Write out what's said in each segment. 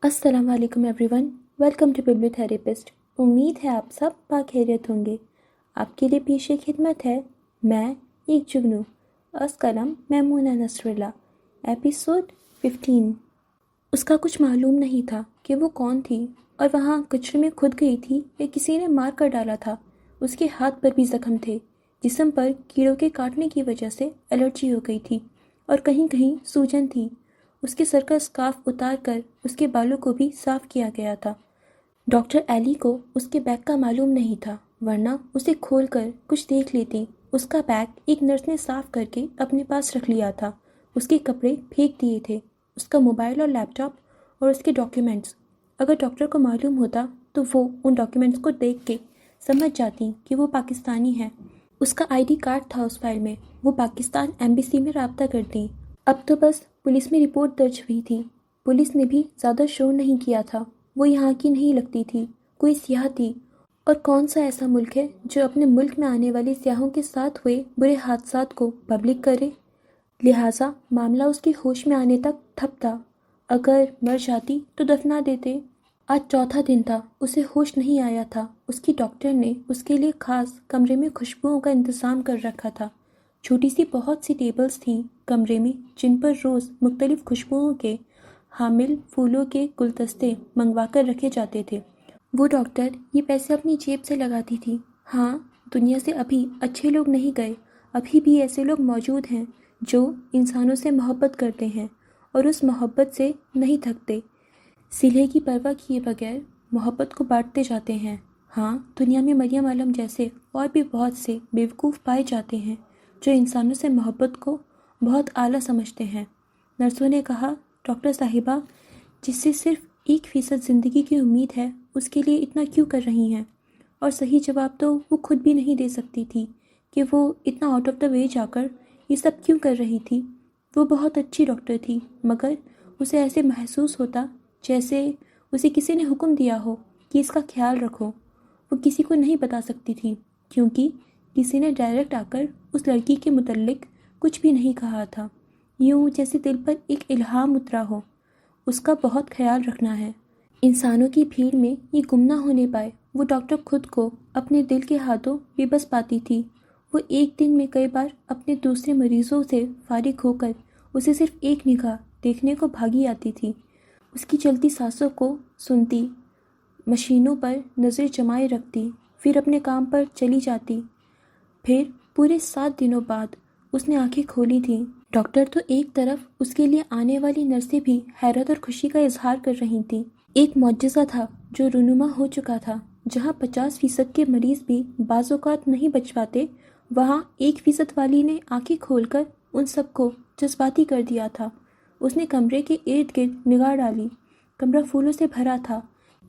अस्सलाम वालेकुम everyone, welcome to bibliotherapist. उम्मीद है आप सब बाखैरियत होंगे। आपके लिए पेश खिदमत है मैं एक जुगनू अस कलम मैमूना नसरुल्ला। एपिसोड 15। उसका कुछ मालूम नहीं था कि वो कौन थी और वहाँ कचरे में खुद गई थी या किसी ने मार कर डाला था। उसके हाथ पर भी जख्म थे। जिस्म पर कीड़ों के काटने की वजह से एलर्जी हो गई थी और कहीं कहीं सूजन थी। उसके सर का स्कार्फ उतार कर उसके बालों को भी साफ किया गया था। डॉक्टर एली को उसके बैग का मालूम नहीं था, वरना उसे खोल कर कुछ देख लेती। उसका बैग एक नर्स ने साफ करके अपने पास रख लिया था। उसके कपड़े फेंक दिए थे, उसका मोबाइल और लैपटॉप और उसके डॉक्यूमेंट्स। अगर डॉक्टर को मालूम होता तो वो उन डॉक्यूमेंट्स को देख के समझ जाती कि वो पाकिस्तानी है। उसका आईडी कार्ड था उस फाइल में। वो पाकिस्तान एम्बेसी में राब्ता करती। अब तो बस पुलिस में रिपोर्ट दर्ज हुई थी। पुलिस ने भी ज़्यादा शोर नहीं किया था। वो यहाँ की नहीं लगती थी, कोई सियाह थी। और कौन सा ऐसा मुल्क है जो अपने मुल्क में आने वाले सियाहों के साथ हुए बुरे हादसात को पब्लिक करे। लिहाजा मामला उसके होश में आने तक ठप था। अगर मर जाती तो दफना देते। आज चौथा दिन था, उसे होश नहीं आया था। उसकी डॉक्टर ने उसके लिए खास कमरे में खुशबुओं का इंतज़ाम कर रखा था। छोटी सी बहुत सी टेबल्स थीं कमरे में, जिन पर रोज़ मुख्तलिफ खुशबुओं के हामिल फूलों के गुलदस्ते मंगवा कर रखे जाते थे। वो डॉक्टर ये पैसे अपनी जेब से लगाती थी। हाँ, दुनिया से अभी अच्छे लोग नहीं गए। अभी भी ऐसे लोग मौजूद हैं जो इंसानों से मोहब्बत करते हैं और उस मोहब्बत से नहीं थकते। सिले की परवाह किए बगैर मोहब्बत को बांटते जाते हैं। हाँ, दुनिया में मरियम आलम जैसे और भी बहुत से बेवकूफ़ पाए जाते हैं जो इंसानों से मोहब्बत को बहुत आला समझते हैं। नर्सों ने कहा, डॉक्टर साहिबा, जिससे सिर्फ 1% ज़िंदगी की उम्मीद है, उसके लिए इतना क्यों कर रही हैं? और सही जवाब तो वो खुद भी नहीं दे सकती थी कि वो इतना आउट ऑफ द वे जाकर ये सब क्यों कर रही थी। वो बहुत अच्छी डॉक्टर थी, मगर उसे ऐसे महसूस होता जैसे उसे किसी ने हुक्म दिया हो कि इसका ख्याल रखो। वो किसी को नहीं बता सकती थी क्योंकि किसी ने डायरेक्ट आकर उस लड़की के मुतल्लिक कुछ भी नहीं कहा था। यूं जैसे दिल पर एक इल्हाम उतरा हो, उसका बहुत ख्याल रखना है, इंसानों की भीड़ में ये गुम ना होने पाए। वो डॉक्टर खुद को अपने दिल के हाथों बेबस पाती थी। वो एक दिन में कई बार अपने दूसरे मरीजों से फारिग होकर उसे सिर्फ एक निगाह देखने को भागी आती थी। उसकी चलती सांसों को सुनती, मशीनों पर नज़र जमाए रखती, फिर अपने काम पर चली जाती। फिर पूरे 7 दिनों बाद उसने आंखें खोली थीं। डॉक्टर तो एक तरफ, उसके लिए आने वाली नर्सें भी हैरत और खुशी का इजहार कर रही थीं। एक मौजज़ा था जो रुनुमा हो चुका था। जहाँ 50% के मरीज भी बाज़ौक़ात नहीं बच पाते, वहाँ 1% वाली ने आंखें खोलकर उन सबको जज्बाती कर दिया था। उसने कमरे के इर्द गिर्द निगाह डाली। कमरा फूलों से भरा था,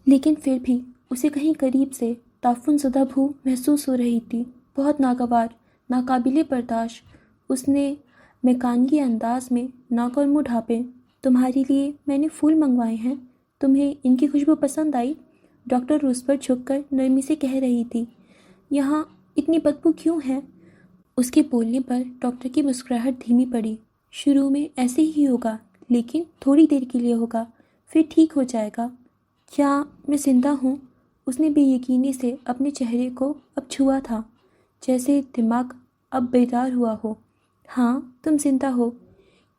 लेकिन फिर भी उसे कहीं करीब से ताफुन ज़दा भू महसूस हो रही थी। बहुत नागवार, नाकाबिले बर्दाश्त। उसने मेकानगी अंदाज में नाक और मुँह ढांपे। तुम्हारे लिए मैंने फूल मंगवाए हैं, तुम्हें इनकी खुशबू पसंद आई? डॉक्टर उस पर झुककर नरमी से कह रही थी। यहाँ इतनी बदबू क्यों है? उसके बोलने पर डॉक्टर की मुस्कुराहट धीमी पड़ी। शुरू में ऐसे ही होगा, लेकिन थोड़ी देर के लिए होगा, फिर ठीक हो जाएगा। क्या मैं जिंदा हूँ? उसने बेयकीनी से अपने चेहरे को अब छुआ था, जैसे दिमाग अब बेदार हुआ हो। हाँ, तुम जिंदा हो।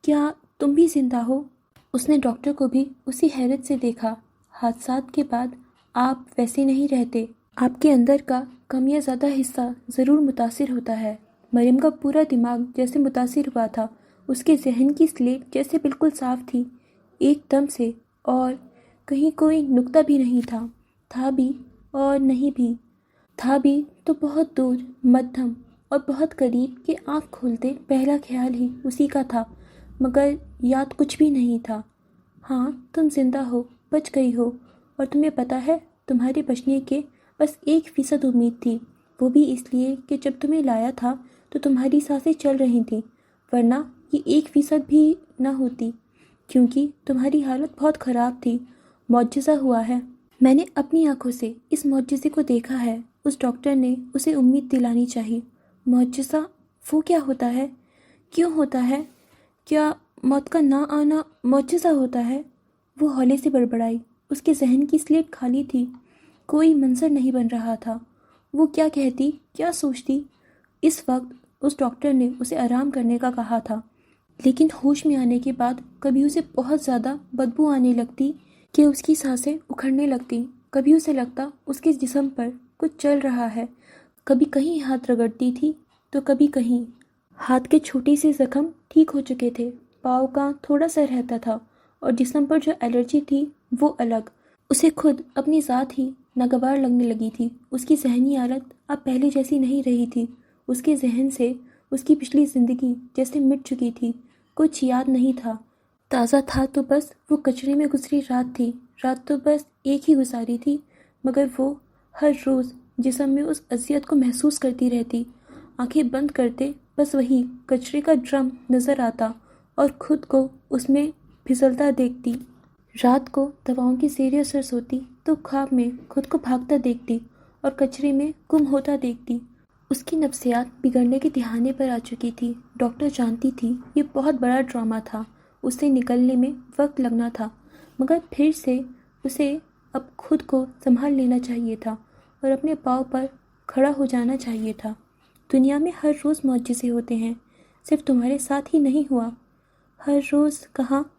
क्या तुम भी जिंदा हो? उसने डॉक्टर को भी उसी हैरत से देखा। हादसात के बाद आप वैसे नहीं रहते। आपके अंदर का कम या ज़्यादा हिस्सा ज़रूर मुतासिर होता है। मरियम का पूरा दिमाग जैसे मुतासिर हुआ था। उसके जहन की स्लेट जैसे बिल्कुल साफ थी, एकदम से, और कहीं कोई नुक्ता भी नहीं था। था भी और नहीं भी। था भी तो बहुत दूर, मध्यम और बहुत करीब कि आँख खोलते पहला ख्याल ही उसी का था, मगर याद कुछ भी नहीं था। हाँ, तुम जिंदा हो, बच गई हो, और तुम्हें पता है तुम्हारे बचने के बस 1% उम्मीद थी। वो भी इसलिए कि जब तुम्हें लाया था तो तुम्हारी सांसें चल रही थीं, वरना ये 1% भी ना होती, क्योंकि तुम्हारी हालत बहुत ख़राब थी। मौजज़ा हुआ है। मैंने अपनी आंखों से इस मौजज़े को देखा है। उस डॉक्टर ने उसे उम्मीद दिलानी चाहिए। मौजज़ा? वो क्या होता है? क्यों होता है? क्या मौत का ना आना मौजज़ा होता है? वो हौले से बड़बड़ाई। उसके जहन की स्लेट खाली थी, कोई मंजर नहीं बन रहा था। वो क्या कहती, क्या सोचती? इस वक्त उस डॉक्टर ने उसे आराम करने का कहा था, लेकिन होश में आने के बाद कभी उसे बहुत ज़्यादा बदबू आने लगती कि उसकी सांसें उखड़ने लगती। कभी उसे लगता उसके जिस्म पर कुछ चल रहा है। कभी कहीं हाथ रगड़ती थी तो कभी कहीं। हाथ के छोटे से जख्म ठीक हो चुके थे, पाँव का थोड़ा सा रहता था, और जिस्म पर जो एलर्जी थी वो अलग। उसे खुद अपनी ज़ात ही नागवार लगने लगी थी। उसकी जहनी हालत अब पहले जैसी नहीं रही थी। उसके जहन से उसकी पिछली ज़िंदगी जैसे मिट चुकी थी, कुछ याद नहीं था। ताज़ा था तो बस वो कचरे में गुजरी रात थी। रात तो बस एक ही गुजारी थी, मगर वो हर रोज़ जिस्म में उस अज़ियत को महसूस करती रहती। आंखें बंद करते बस वही कचरे का ड्रम नज़र आता और खुद को उसमें फिसलता देखती। रात को दवाओं की ज़ेर असर सोती तो ख्वाब में खुद को भागता देखती और कचरे में गुम होता देखती। उसकी नफ्सियात बिगड़ने के तिहाने पर आ चुकी थी। डॉक्टर जानती थी ये बहुत बड़ा ड्रामा था, उससे निकलने में वक्त लगना था, मगर फिर से उसे अब खुद को संभाल लेना चाहिए था और अपने पाँव पर खड़ा हो जाना चाहिए था। दुनिया में हर रोज़ मौजज़े होते हैं, सिर्फ तुम्हारे साथ ही नहीं हुआ। हर रोज़ कहाँ?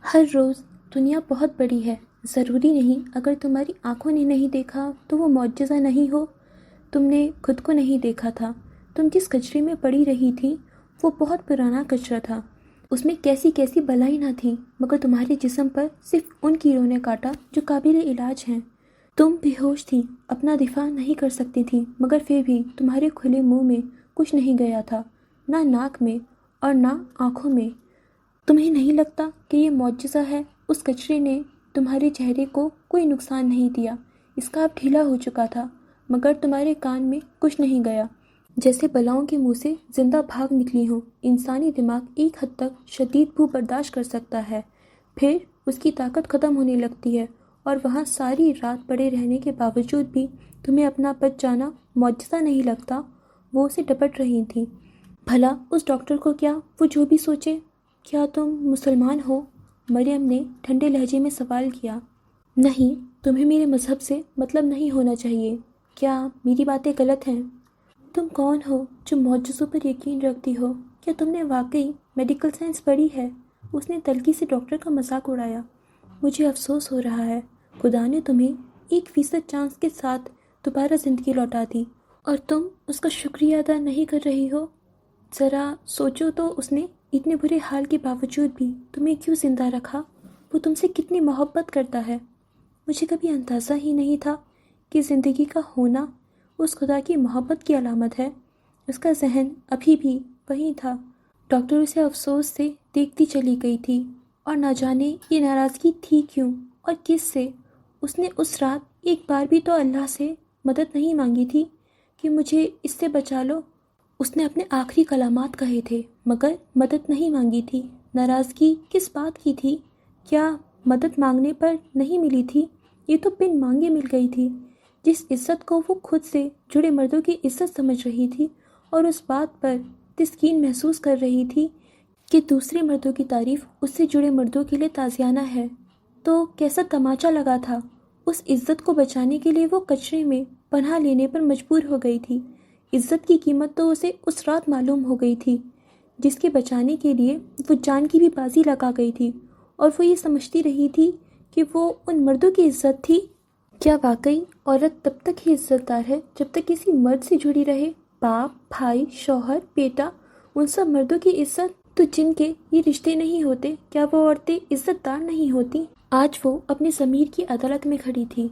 हर रोज़। दुनिया बहुत बड़ी है, ज़रूरी नहीं अगर तुम्हारी आंखों ने नहीं देखा तो वो मौजज़ा नहीं हो। तुमने खुद को नहीं देखा था। तुम जिस कचरे में पड़ी रही थी वो बहुत पुराना कचरा था, उसमें कैसी कैसी बलाई ना थी, मगर तुम्हारे जिस्म पर सिर्फ उन कीड़ों ने काटा जो काबिल इलाज हैं। तुम बेहोश थी, अपना दिफा नहीं कर सकती थी, मगर फिर भी तुम्हारे खुले मुंह में कुछ नहीं गया था, ना नाक में और ना आँखों में। तुम्हें नहीं लगता कि ये मौजज़ा है? उस कचरे ने तुम्हारे चेहरे को कोई नुकसान नहीं दिया, इसका अब ढीला हो चुका था, मगर तुम्हारे कान में कुछ नहीं गया। जैसे बलाओं के मुंह से जिंदा भाग निकली हो। इंसानी दिमाग एक हद तक शदीद भूख बर्दाश्त कर सकता है, फिर उसकी ताकत ख़त्म होने लगती है, और वहाँ सारी रात पड़े रहने के बावजूद भी तुम्हें अपना बच जाना मौजज़ा नहीं लगता। वो उसे डपट रही थी। भला उस डॉक्टर को क्या, वो जो भी सोचे। क्या तुम मुसलमान हो? मरियम ने ठंडे लहजे में सवाल किया। नहीं, तुम्हें मेरे मज़हब से मतलब नहीं होना चाहिए। क्या मेरी बातें गलत हैं? तुम कौन हो जो मौजज़ों पर यकीन रखती हो? क्या तुमने वाकई मेडिकल साइंस पढ़ी है? उसने तल्खी से डॉक्टर का मजाक उड़ाया। मुझे अफसोस हो रहा है, खुदा ने तुम्हें 1% चांस के साथ दोबारा ज़िंदगी लौटा दी और तुम उसका शुक्रिया अदा नहीं कर रही हो। ज़रा सोचो तो, उसने इतने बुरे हाल के बावजूद भी तुम्हें क्यों ज़िंदा रखा। वो तुमसे कितनी मोहब्बत करता है। मुझे कभी अंदाज़ा ही नहीं था कि ज़िंदगी का होना उस खुदा की मोहब्बत की अलामत है। उसका जहन अभी भी वहीं था। डॉक्टर उसे अफसोस से देखती चली गई थी, और ना जाने ये नाराज़गी थी क्यों और किस से। उसने उस रात एक बार भी तो अल्लाह से मदद नहीं मांगी थी कि मुझे इससे बचा लो। उसने अपने आखिरी कलामात कहे थे, मगर मदद नहीं मांगी थी। नाराज़गी किस बात की थी? क्या मदद मांगने पर नहीं मिली थी? ये तो बिन मांगे मिल गई थी। जिस इज़्ज़त को वो खुद से जुड़े मर्दों की इज़्ज़त समझ रही थी और उस बात पर तिस्कीन महसूस कर रही थी कि दूसरे मर्दों की तारीफ़ उससे जुड़े मर्दों के लिए ताज़ियाना है, तो कैसा तमाचा लगा था। उस इज़्ज़त को बचाने के लिए वो कचरे में पनाह लेने पर मजबूर हो गई थी। इज़्ज़त की कीमत तो उसे उस रात मालूम हो गई थी, जिसके बचाने के लिए वो जान की भी बाजी लगा गई थी, और वो ये समझती रही थी कि वो उन मर्दों की इज़्ज़त थी। क्या वाकई औरत तब तक ही इज़्ज़तदार है जब तक किसी मर्द से जुड़ी रहे? बाप, भाई, शौहर, बेटा, उन सब मर्दों की इज़्ज़त तो जिनके ये रिश्ते नहीं होते, क्या वो औरतें इज़्ज़तदार नहीं होती? आज वो अपने ज़मीर की अदालत में खड़ी थी।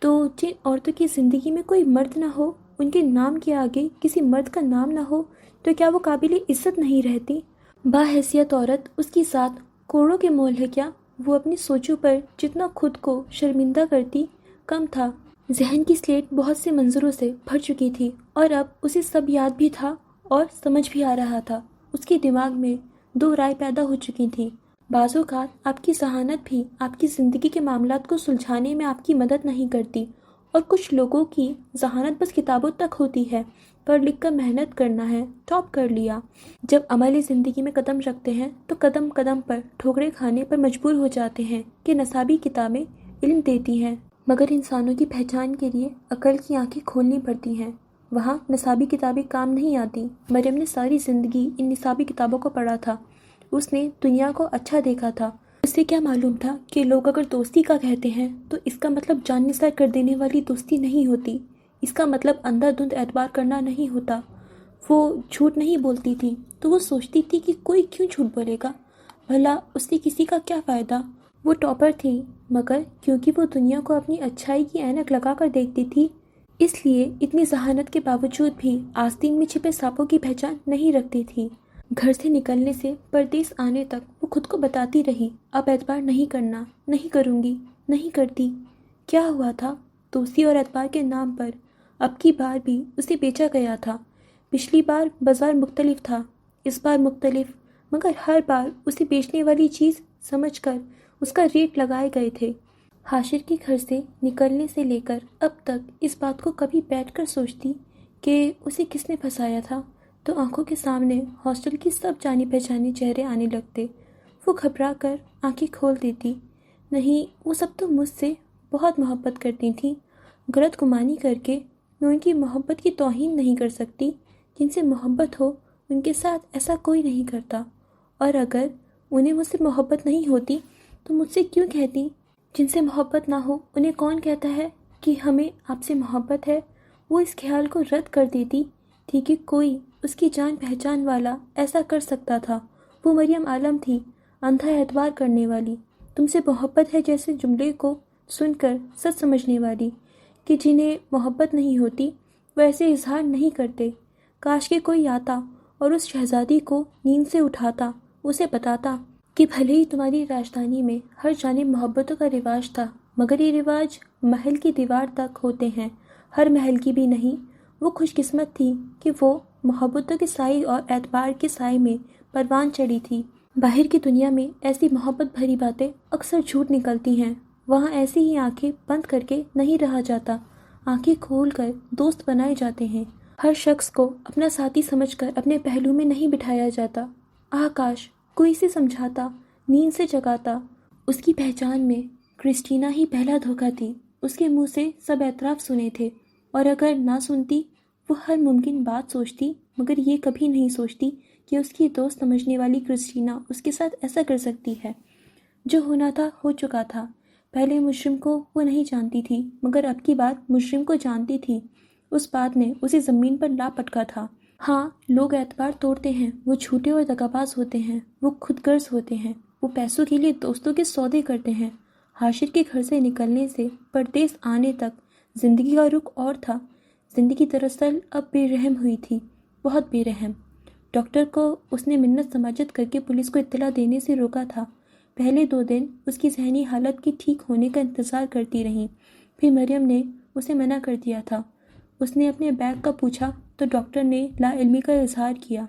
तो जिन औरतों की ज़िंदगी में कोई मर्द ना हो, उनके नाम के आगे किसी मर्द का नाम ना हो, तो क्या वो काबिल इज़्ज़त नहीं रहती? बाहैसियत औरत, उसकी साथ करोड़ों के मोल है क्या? वो अपनी सोचों पर जितना खुद को शर्मिंदा करती कम था। जहन की स्लेट बहुत से मंजरों से भर चुकी थी, और अब उसे सब याद भी था और समझ भी आ रहा था। उसके दिमाग में दो राय पैदा हो चुकी थी। बाज़ औक़ात आपकी ज़हानत भी आपकी ज़िंदगी के मामलात को सुलझाने में आपकी मदद नहीं करती, और कुछ लोगों की ज़हानत बस किताबों तक होती है, पढ़ लिख कर मेहनत करना है, टॉप कर लिया। जब अमली ज़िंदगी में कदम रखते हैं तो कदम कदम पर ठोकरें खाने पर मजबूर हो जाते हैं कि नसाबी किताबें इल्म देती हैं, मगर इंसानों की पहचान के लिए अकल की आंखें खोलनी पड़ती हैं। वहाँ नसाबी किताबें काम नहीं आती। मरियम ने सारी ज़िंदगी इन निसाबी किताबों को पढ़ा था। उसने दुनिया को अच्छा देखा था। उसे क्या मालूम था कि लोग अगर दोस्ती का कहते हैं तो इसका मतलब जान निसार कर देने वाली दोस्ती नहीं होती। इसका मतलब अंधाधुंध एतबार करना नहीं होता। वो झूठ नहीं बोलती थी तो वो सोचती थी कि कोई क्यों झूठ बोलेगा, भला उससे किसी का क्या फ़ायदा। वो टॉपर थी, मगर क्योंकि वो दुनिया को अपनी अच्छाई की ऐनक लगा कर देखती थी, इसलिए इतनी जहानत के बावजूद भी आस्तीन में छिपे सांपों की पहचान नहीं रखती थी। घर से निकलने से परदेस आने तक वो खुद को बताती रही, अब एतबार नहीं करना, नहीं करूँगी, नहीं करती। क्या हुआ था? दोस्ती और एतबार के नाम पर अब की बार भी उसे बेचा गया था। पिछली बार बाजार मुख्तलिफ था, इस बार मुख्तलिफ, मगर हर बार उसे बेचने वाली चीज़ समझकर उसका रेट लगाए गए थे। हाशिर के घर से निकलने से लेकर अब तक इस बात को कभी बैठकर सोचती कि उसे किसने फंसाया था तो आंखों के सामने हॉस्टल की सब जानी पहचानी चेहरे आने लगते। वो घबरा कर आंखें खोल देती। नहीं, वो सब तो मुझसे बहुत मोहब्बत करती थीं। गलत गुमानी करके मैं उनकी मोहब्बत की तौहीन नहीं कर सकती। जिनसे मोहब्बत हो उनके साथ ऐसा कोई नहीं करता। और अगर उन्हें मुझसे मोहब्बत नहीं होती तो मुझसे क्यों कहती? जिनसे मोहब्बत ना हो उन्हें कौन कहता है कि हमें आपसे मोहब्बत है? वो इस ख्याल को रद्द कर देती थी कि कोई उसकी जान पहचान वाला ऐसा कर सकता था। वो मरियम आलम थी, अंधा एतबार करने वाली, तुमसे मोहब्बत है जैसे जुमले को सुनकर सच समझने वाली, कि जिन्हें मोहब्बत नहीं होती वो ऐसे इजहार नहीं करते। काश के कोई आता और उस शहजादी को नींद से उठाता, उसे बताता कि भले ही तुम्हारी राजधानी में हर जानिब मोहब्बतों का रिवाज था, मगर ये रिवाज महल की दीवार तक होते हैं, हर महल की भी नहीं। वो खुशकिस्मत थी कि वो मोहब्बतों के साए और एतबार के साए में परवान चढ़ी थी। बाहर की दुनिया में ऐसी मोहब्बत भरी बातें अक्सर झूठ निकलती हैं। वहाँ ऐसी ही आंखें बंद करके नहीं रहा जाता, आंखें खोल कर दोस्त बनाए जाते हैं। हर शख्स को अपना साथी समझकर अपने पहलू में नहीं बिठाया जाता। आकाश कोई से समझाता, नींद से जगाता। उसकी पहचान में क्रिस्टीना ही पहला धोखा थी। उसके मुंह से सब एतराफ़ सुने थे, और अगर ना सुनती वो हर मुमकिन बात सोचती, मगर ये कभी नहीं सोचती कि उसकी दोस्त समझने वाली क्रिस्टीना उसके साथ ऐसा कर सकती है। जो होना था हो चुका था। पहले मुजरिम को वो नहीं जानती थी, मगर अब की बात मुजरिम को जानती थी। उस बात ने उसे ज़मीन पर ला पटका था। हाँ, लोग एतबार तोड़ते हैं, वो झूठे और दगाबाज होते हैं, वो खुदगर्ज होते हैं, वो पैसों के लिए दोस्तों के सौदे करते हैं। हाशिर के घर से निकलने से परदेस आने तक ज़िंदगी का रुख और था। ज़िंदगी दरअसल अब बेरहम हुई थी, बहुत बेरहम। डॉक्टर को उसने मिन्नत समाजत करके पुलिस को इत्तला देने से रोका था। पहले 2 दिन उसकी जहनी हालत की ठीक होने का इंतज़ार करती रहीं, फिर मरियम ने उसे मना कर दिया था। उसने अपने बैग का पूछा तो डॉक्टर ने लाइल्मी का इजहार किया।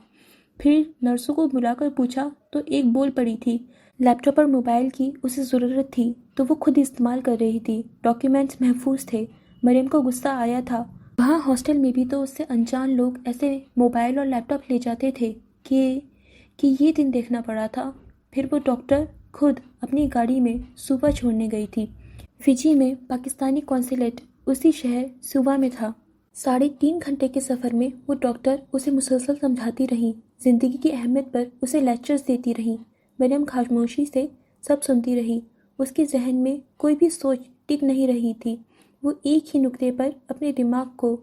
फिर नर्सों को बुलाकर पूछा तो एक बोल पड़ी थी। लैपटॉप और मोबाइल की उसे ज़रूरत थी तो वो खुद इस्तेमाल कर रही थी। डॉक्यूमेंट्स महफूज थे। मरियम को गुस्सा आया था। वहाँ हॉस्टल में भी तो उससे अनजान लोग ऐसे मोबाइल और लैपटॉप ले जाते थे कि ये दिन देखना पड़ा था। फिर वो डॉक्टर खुद अपनी गाड़ी में सूबा छोड़ने गई थी। फिजी में पाकिस्तानी कॉन्सुलेट उसी शहर सूबा में था। 3.5 घंटे के सफ़र में वो डॉक्टर उसे मुसलसल समझाती रही, ज़िंदगी की अहमियत पर उसे लेक्चर्स देती रही। मरियम खामोशी से सब सुनती रही। उसके जहन में कोई भी सोच टिक नहीं रही थी। वो एक ही नुक्ते पर अपने दिमाग को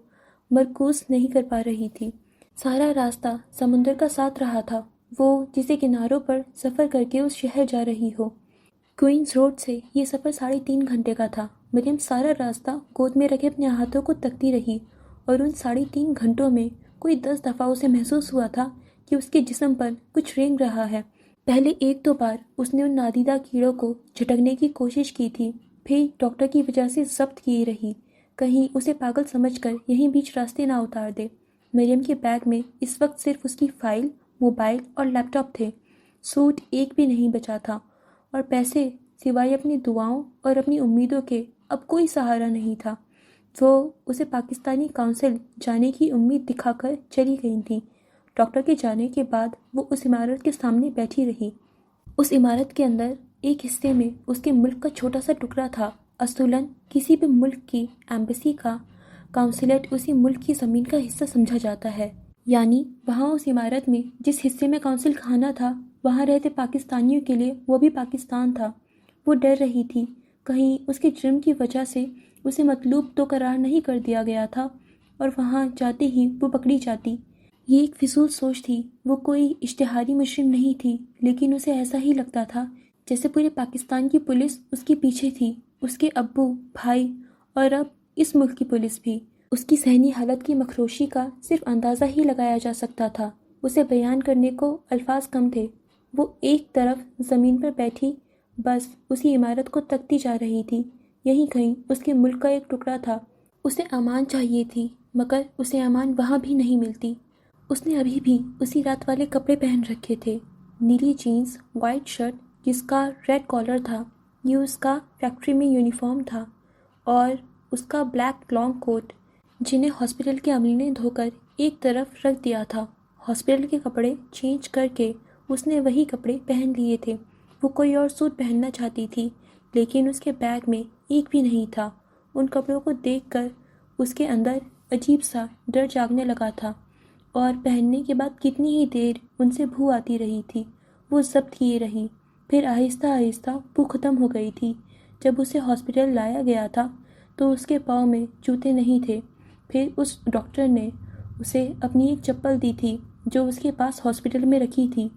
मरकूज़ नहीं कर पा रही थी। सारा रास्ता समुंदर का साथ रहा था, वो जिसे किनारों पर सफ़र करके उस शहर जा रही हो। क्वींस रोड से ये सफ़र 3.5 घंटे का था। मरियम सारा रास्ता गोद में रखे अपने हाथों को तकती रही, और उन 3.5 घंटों में कोई 10 दफ़ा उसे महसूस हुआ था कि उसके जिस्म पर कुछ रेंग रहा है। पहले 1-2 बार उसने उन नादीदा कीड़ों को झटकने की कोशिश की थी, फिर डॉक्टर की वजह से जब्त किए रही, कहीं उसे पागल समझकर यहीं बीच रास्ते ना उतार दे। मरियम के बैग में इस वक्त सिर्फ उसकी फ़ाइल, मोबाइल और लैपटॉप थे। सूट एक भी नहीं बचा था, और पैसे सिवाय अपनी दुआओं और अपनी उम्मीदों के अब कोई सहारा नहीं था। वो उसे पाकिस्तानी काउंसिल जाने की उम्मीद दिखाकर चली गई थी। डॉक्टर के जाने के बाद वो उस इमारत के सामने बैठी रही। उस इमारत के अंदर एक हिस्से में उसके मुल्क का छोटा सा टुकड़ा था। असूलन किसी भी मुल्क की एम्बेसी का काउंसिलेट उसी मुल्क की ज़मीन का हिस्सा समझा जाता है। यानी वहाँ उस इमारत में जिस हिस्से में काउंसिल खाना था, वहाँ रहते पाकिस्तानियों के लिए वो भी पाकिस्तान था। वो डर रही थी कहीं उसके जुर्म की वजह से उसे मतलूब तो करार नहीं कर दिया गया था और वहाँ जाते ही वो पकड़ी जाती। ये एक फिजूल सोच थी। वो कोई इश्तिहारी मुजरिम नहीं थी, लेकिन उसे ऐसा ही लगता था जैसे पूरे पाकिस्तान की पुलिस उसके पीछे थी, उसके अब्बू, भाई और अब इस मुल्क की पुलिस भी। उसकी ज़हनी हालत की मखरोशी का सिर्फ अंदाज़ा ही लगाया जा सकता था। उसे बयान करने को अल्फाज कम थे। वो एक तरफ ज़मीन पर बैठी बस उसी इमारत को तकती जा रही थी। यहीं कहीं उसके मुल्क का एक टुकड़ा था। उसे अमान चाहिए थी, मगर उसे अमान वहाँ भी नहीं मिलती। उसने अभी भी उसी रात वाले कपड़े पहन रखे थे, नीली जीन्स, वाइट शर्ट जिसका रेड कॉलर था, ये उसका फैक्ट्री में यूनिफॉर्म था, और उसका ब्लैक लॉन्ग कोट जिन्हें हॉस्पिटल के अमले ने धोकर एक तरफ रख दिया था। हॉस्पिटल के कपड़े चेंज करके उसने वही कपड़े पहन लिए थे। वो कोई और सूट पहनना चाहती थी, लेकिन उसके बैग में एक भी नहीं था। उन कपड़ों को देखकर उसके अंदर अजीब सा डर जागने लगा था, और पहनने के बाद कितनी ही देर उनसे बू आती रही थी। वो जब्त किए रही, फिर आहिस्ता आहिस्ता बू ख़त्म हो गई थी। जब उसे हॉस्पिटल लाया गया था तो उसके पाँव में जूते नहीं थे। फिर उस डॉक्टर ने उसे अपनी एक चप्पल दी थी जो उसके पास हॉस्पिटल में रखी थी,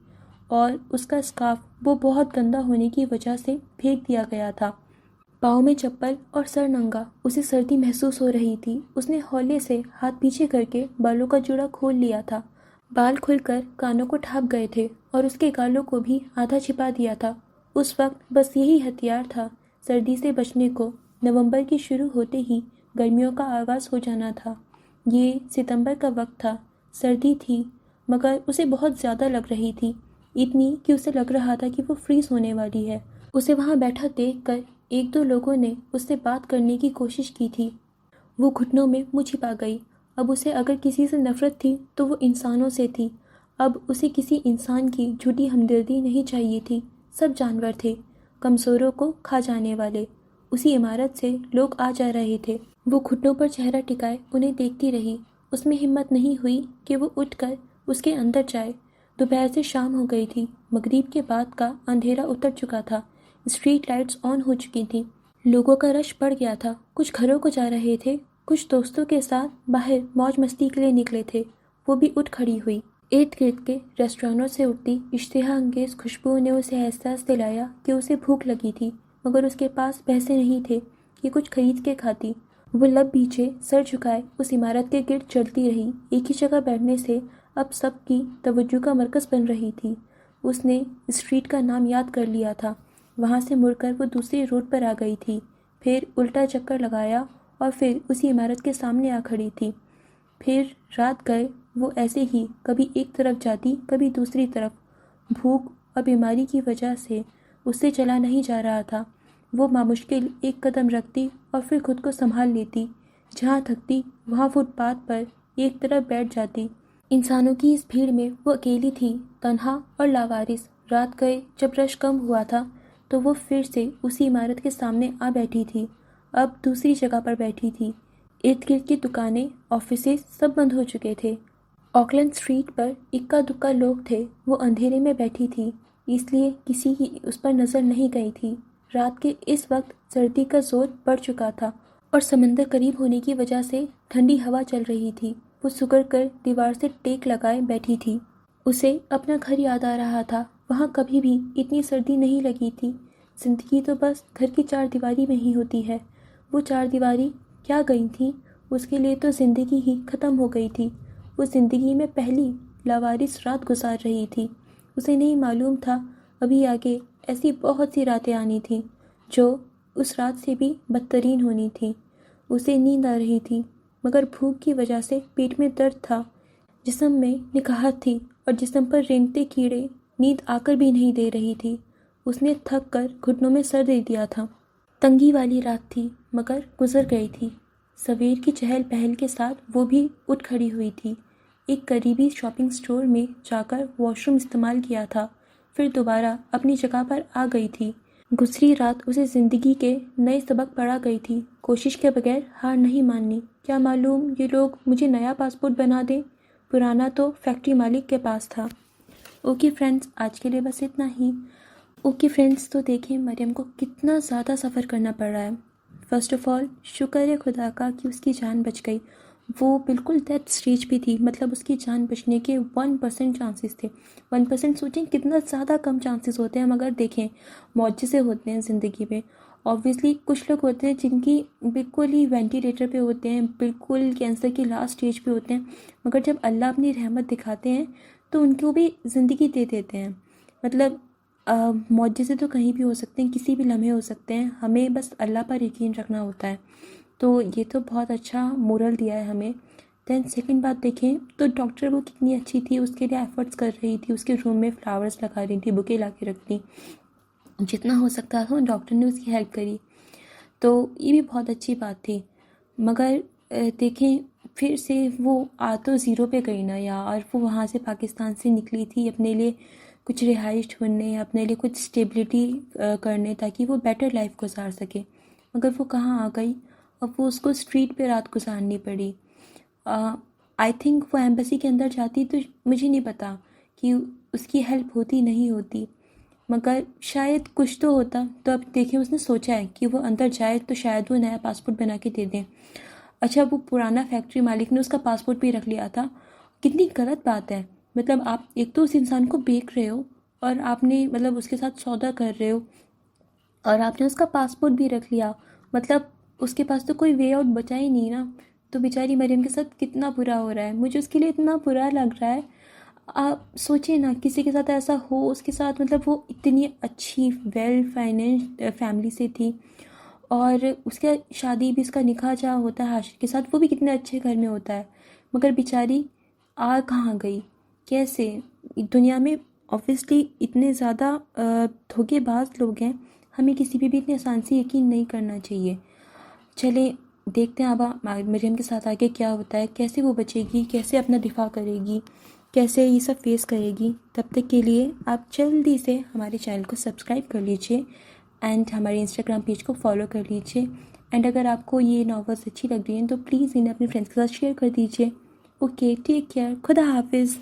और उसका स्कार्फ वो बहुत गंदा होने की वजह से फेंक दिया गया था। पाँव में चप्पल और सर नंगा, उसे सर्दी महसूस हो रही थी। उसने हौले से हाथ पीछे करके बालों का जूड़ा खोल लिया था। बाल खुलकर कानों को ढाँप गए थे और उसके गालों को भी आधा छिपा दिया था। उस वक्त बस यही हथियार था सर्दी से बचने को। नवंबर की शुरू होते ही गर्मियों का आगाज़ हो जाना था। ये सितंबर का वक्त था। सर्दी थी, मगर उसे बहुत ज़्यादा लग रही थी, इतनी कि उसे लग रहा था कि वो फ्रीज होने वाली है। उसे वहाँ बैठा देखकर एक दो लोगों ने उससे बात करने की कोशिश की थी। वो घुटनों में मुँह छिपा गई। अब उसे अगर किसी से नफरत थी तो वो इंसानों से थी। अब उसे किसी इंसान की झूठी हमदर्दी नहीं चाहिए थी। सब जानवर थे, कमज़ोरों को खा जाने वाले। उसी इमारत से लोग आ जा रहे थे। वो घुटनों पर चेहरा टिकाए उन्हें देखती रही। उसमें हिम्मत नहीं हुई कि वो उठकर उसके अंदर जाए। दोपहर से शाम हो गई थी। मगरिब के बाद का अंधेरा उतर चुका था। स्ट्रीट लाइट्स ऑन हो चुकी थीं। लोगों का रश बढ़ गया था। कुछ घरों को जा रहे थे, कुछ दोस्तों के साथ बाहर मौज मस्ती के लिए निकले थे। वो भी उठ खड़ी हुई। इर्द गिर्द के रेस्टोरेंटों से उठती इश्तिहा अंगेज खुशबू ने उसे एहसास दिलाया कि उसे भूख लगी थी, मगर उसके पास पैसे नहीं थे कि कुछ खरीद के खाती। वो लब पीछे सर झुकाए उस इमारत के गिर्द चलती रही। एक ही जगह बैठने से अब सबकी तवज्जो का मरकज़ बन रही थी। उसने स्ट्रीट का नाम याद कर लिया था। वहाँ से मुड़कर वो दूसरी रोड पर आ गई थी, फिर उल्टा चक्कर लगाया और फिर उसी इमारत के सामने आ खड़ी थी। फिर रात गए वो ऐसे ही कभी एक तरफ जाती, कभी दूसरी तरफ। भूख और बीमारी की वजह से उससे चला नहीं जा रहा था। वो मामुश्किल एक कदम रखती और फिर खुद को संभाल लेती। जहाँ थकती वहाँ फुटपाथ पर एक तरफ बैठ जाती। इंसानों की इस भीड़ में वो अकेली थी, तन्हा और लावारिस। रात गए जब रश कम हुआ था तो वो फिर से उसी इमारत के सामने आ बैठी थी। अब दूसरी जगह पर बैठी थी। इर्द गिर्द की दुकानें, ऑफिसेज सब बंद हो चुके थे। ऑकलैंड स्ट्रीट पर इक्का दुक्का लोग थे। वो अंधेरे में बैठी थी, इसलिए किसी की उस पर नज़र नहीं गई थी। रात के इस वक्त सर्दी का जोर बढ़ चुका था और समंदर करीब होने की वजह से ठंडी हवा चल रही थी। वो सुकड़ कर दीवार से टेक लगाए बैठी थी। उसे अपना घर याद आ रहा था। वहाँ कभी भी इतनी सर्दी नहीं लगी थी। जिंदगी तो बस घर की चार दीवारी में ही होती है। वो चार दीवारी क्या गई थी, उसके लिए तो ज़िंदगी ही ख़त्म हो गई थी। वो ज़िंदगी में पहली लावारिस रात गुजार रही थी। उसे नहीं मालूम था अभी आगे ऐसी बहुत सी रातें आनी थीं जो उस रात से भी बदतरीन होनी थी। उसे नींद आ रही थी, मगर भूख की वजह से पेट में दर्द था। जिस्म में निकाहत थी और जिस्म पर रेंगते कीड़े नींद आकर भी नहीं दे रही थी। उसने थक कर घुटनों में सर दे दिया था। तंगी वाली रात थी, मगर गुजर गई थी। سویر کی چہل پہل کے ساتھ وہ بھی اٹھ کھڑی ہوئی تھی۔ ایک قریبی شاپنگ سٹور میں جا کر واش روم استعمال کیا تھا، پھر دوبارہ اپنی جگہ پر آ گئی تھی۔ گزری رات اسے زندگی کے نئے سبق پڑھا گئی تھی۔ کوشش کے بغیر ہار نہیں ماننی، کیا معلوم یہ لوگ مجھے نیا پاسپورٹ بنا دیں، پرانا تو فیکٹری مالک کے پاس تھا۔ اوکے فرینڈز، آج کے لیے بس اتنا ہی۔ اوکے فرینڈز، تو دیکھیں مریم کو کتنا زیادہ سفر کرنا پڑ رہا ہے۔ فرسٹ آف آل شکر ہے خدا کا کہ اس کی جان بچ گئی۔ وہ بالکل ڈیتھ اسٹیج پہ تھی، مطلب اس کی جان بچنے کے 1% چانسز تھے۔ 1% سوچیں کتنا زیادہ کم چانسز ہوتے ہیں، مگر دیکھیں معجزے ہوتے ہیں زندگی میں۔ آبویسلی کچھ لوگ ہوتے ہیں جن کی بالکل ہی وینٹیلیٹر پہ ہوتے ہیں، بالکل کینسر کی لاسٹ اسٹیج پہ ہوتے ہیں، مگر جب اللہ اپنی رحمت دکھاتے ہیں تو ان کو بھی زندگی دے دیتے ہیں۔ مطلب معجزے تو کہیں بھی ہو سکتے ہیں، کسی بھی لمحے ہو سکتے ہیں، ہمیں بس اللہ پر یقین رکھنا ہوتا ہے۔ تو یہ تو بہت اچھا مورل دیا ہے ہمیں۔ دین سیکنڈ بات دیکھیں تو ڈاکٹر وہ کتنی اچھی تھی، اس کے لیے ایفرٹس کر رہی تھی، اس کے روم میں فلاورز لگا رہی تھی، بکے لا کے رکھتی، جتنا ہو سکتا تھا ڈاکٹر نے اس کی ہیلپ کری، تو یہ بھی بہت اچھی بات تھی۔ مگر دیکھیں پھر سے وہ آ تو زیرو پہ گئی نا یار، وہ وہاں سے پاکستان سے نکلی تھی اپنے لیے کچھ رہائش ڈھونڈنے، اپنے لیے کچھ اسٹیبلٹی کرنے، تاکہ وہ بیٹر لائف گزار سکے، مگر وہ کہاں آ گئی، اب وہ اس کو اسٹریٹ پہ رات گزارنی پڑی۔ آئی تھنک وہ ایمبیسی کے اندر جاتی تو مجھے نہیں پتا کہ اس کی ہیلپ ہوتی نہیں ہوتی، مگر شاید کچھ تو ہوتا۔ تو اب دیکھیں اس نے سوچا ہے کہ وہ اندر جائے تو شاید وہ نیا پاسپورٹ بنا کے دے دیں۔ اچھا وہ پرانا فیکٹری مالک نے اس کا پاسپورٹ بھی رکھ لیا تھا، کتنی غلط بات ہے۔ مطلب آپ ایک تو اس انسان کو بیچ رہے ہو، اور آپ نے مطلب اس کے ساتھ سودا کر رہے ہو، اور آپ نے اس کا پاسپورٹ بھی رکھ لیا، مطلب اس کے پاس تو کوئی وے آؤٹ بچا ہی نہیں نا۔ تو بیچاری مریم کے ساتھ کتنا برا ہو رہا ہے، مجھے اس کے لیے اتنا برا لگ رہا ہے۔ آپ سوچیں نا کسی کے ساتھ ایسا ہو، اس کے ساتھ مطلب وہ اتنی اچھی ویل فائنینسڈ فیملی سے تھی، اور اس کا شادی بھی، اس کا نکاح جہاں ہوتا ہے حاشر کے ساتھ، وہ بھی کتنے اچھے گھر میں ہوتا ہے، مگر بیچاری آ کہاں گئی، کیسے؟ دنیا میں آبویسلی اتنے زیادہ دھوکے باز لوگ ہیں، ہمیں کسی پہ بھی اتنے آسان سے یقین نہیں کرنا چاہیے۔ چلیں دیکھتے ہیں اب مریم کے ساتھ آگے کیا ہوتا ہے، کیسے وہ بچے گی، کیسے اپنا دفاع کرے گی، کیسے یہ سب فیس کرے گی۔ تب تک کے لیے آپ جلدی سے ہمارے چینل کو سبسکرائب کر لیجئے، اینڈ ہمارے انسٹاگرام پیج کو فالو کر لیجئے، اینڈ اگر آپ کو یہ ناولس اچھی لگ رہی ہیں تو پلیز انہیں اپنے فرینڈس کے ساتھ شیئر کر دیجئے۔ اوکے، ٹیک کیئر، خدا حافظ۔